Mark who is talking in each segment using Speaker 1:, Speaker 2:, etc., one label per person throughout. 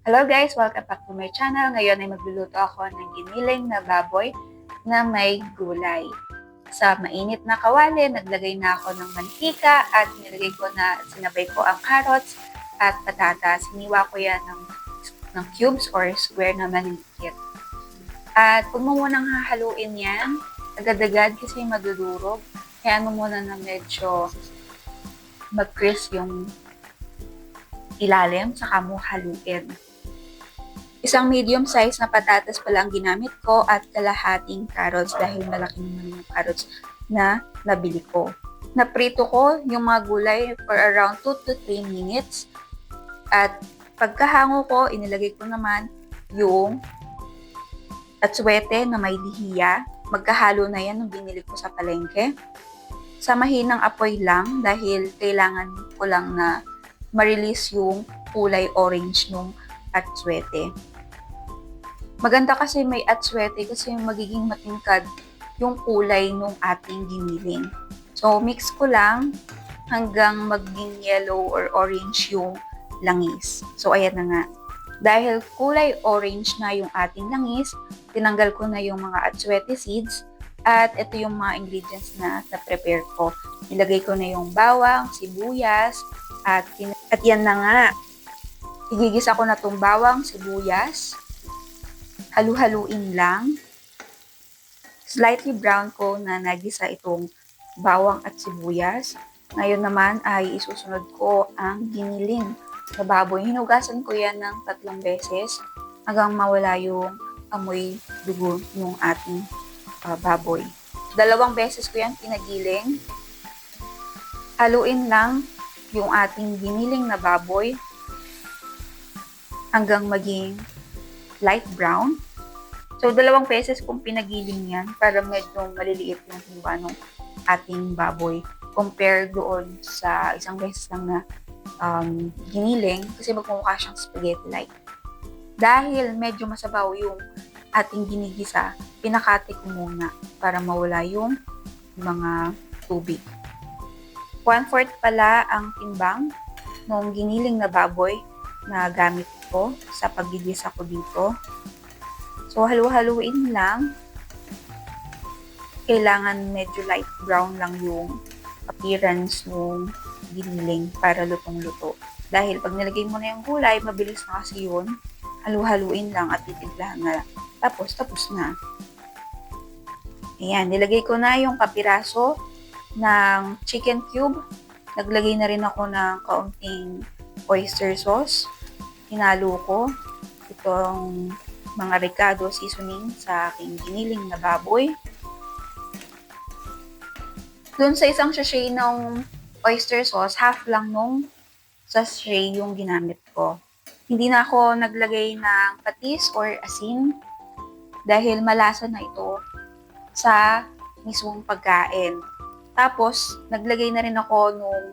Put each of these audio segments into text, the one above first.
Speaker 1: Hello guys! Welcome back to my channel. Ngayon ay magluluto ako ng giniling na baboy na may gulay. Sa mainit na kawali, naglagay na ako ng mantika at nilagay ko na sinabay ko ang carrots at patatas. Hiniwa ko yan ng cubes or square na maliliit. At huwag mo munang hahaluin yan agad-agad kasi madudurog. Kaya mo muna na medyo mag-crisp yung ilalim, saka mo haluin. Isang medium size na patatas pala ang ginamit ko at kalahating carrots dahil malaki naman yung carrots na nabili ko. Naprito ko yung mga gulay for around 2 to 3 minutes. At pagkahango ko, inilagay ko naman yung atsuete na may lihiya. Magkahalo na yan nung binili ko sa palengke. Sa mahinang apoy lang dahil kailangan ko lang na ma-release yung kulay orange ng atsuete. Maganda kasi may atsuete kasi magiging matingkad yung kulay ng ating giniling. So, mix ko lang hanggang maging yellow or orange yung langis. So, ayan na nga. Dahil kulay orange na yung ating langis, tinanggal ko na yung mga atsuete seeds at ito yung mga ingredients na na-prepare ko. Nilagay ko na yung bawang, sibuyas, at yan na nga. Igigisa ko na itong bawang, sibuyas. Halu-haluin lang. Slightly brown ko na nagisa itong bawang at sibuyas. Ngayon naman ay isusunod ko ang giniling sa baboy. Hinugasan ko yan ng 3 beses hanggang mawala yung amoy dugo ng ating baboy. 2 beses ko yan pinagiling. Haluin lang yung ating giniling na baboy hanggang maging light brown. So, 2 beses kong pinagiling yan para medyo maliliit yung hiwa ng ating baboy compared doon sa 1 beses lang na giniling kasi magmumukha siyang spaghetti-like. Dahil medyo masabaw yung ating ginigisa, pinakati ko muna para mawala yung mga tubig. 1/4 pala ang timbang ng giniling na baboy na gamit ko sa paggigisa ko dito. So, halu-haluin lang. Kailangan medyo light brown lang yung appearance ng giniling para lutong-luto. Dahil pag nilagay mo na yung gulay, mabilis na kasi yun. Halu-haluin lang at titiglahan na lang. Tapos na. Ayan, nilagay ko na yung kapiraso ng chicken cube. Naglagay na rin ako ng kaunting oyster sauce. Hinalo ko itong mga ricado seasoning sa aking giniling na baboy. Doon sa isang sachet ng oyster sauce, half lang nung sachet yung ginamit ko. Hindi na ako naglagay ng patis or asin dahil malasa na ito sa mismong pagkain. Tapos, naglagay na rin ako nung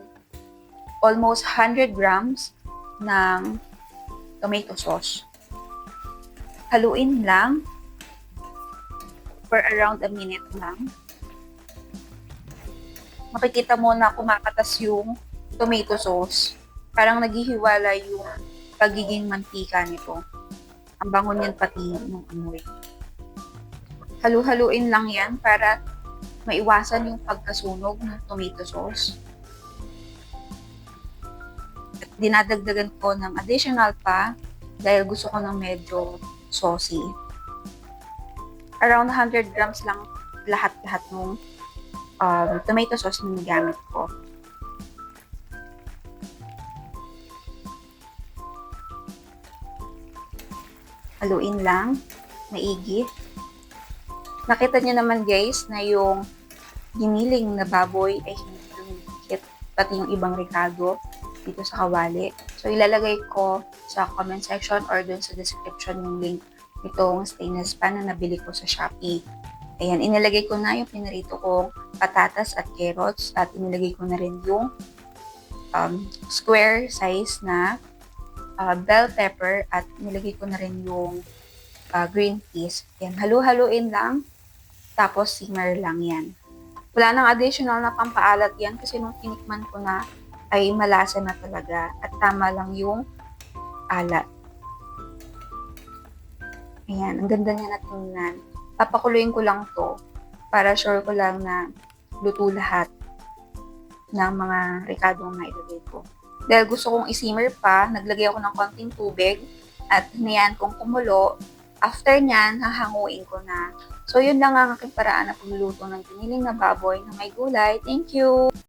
Speaker 1: almost 100 grams ng tomato sauce. Haluin lang for around a minute lang. Makikita mo na kumakatas yung tomato sauce. Parang naghihiwala yung pagiging mantika nito. Ang bango niyan pati ng amoy. Halu-haluin lang yan para maiwasan yung pagkasunog ng tomato sauce. At dinadagdagan ko ng additional pa dahil gusto ko ng medyo saucy. Around 100 grams lang lahat-lahat ng tomato sauce na gamit ko. Haluin lang, maigi. Nakita niyo naman guys na yung giniling na baboy ay hindi lumikit, pati yung ibang ricado dito sa kawali. So, ilalagay ko sa comment section or dun sa description yung link nitong stainless pan na nabili ko sa Shopee. Ayan, inilagay ko na yung pinarito kong patatas at carrots at inilagay ko na rin yung square size na bell pepper at nilagay ko na rin yung green peas. Ayan, halu-haluin lang. Tapos, simmer lang yan. Wala nang additional na pampaalat yan kasi nung tinikman ko na ay malasa na talaga at tama lang yung alat. Ayan, ang ganda niya na tingnan. Papakuluin ko lang to para sure ko lang na luto lahat ng mga rekadong nailagay ko. Dahil gusto kong isimmer pa, naglagay ako ng konting tubig at hinayaan kong kumulo. After nyan, hahanguin ko na. So, yun lang ang aking paraan na pagluluto ng giniling na baboy na may gulay. Thank you!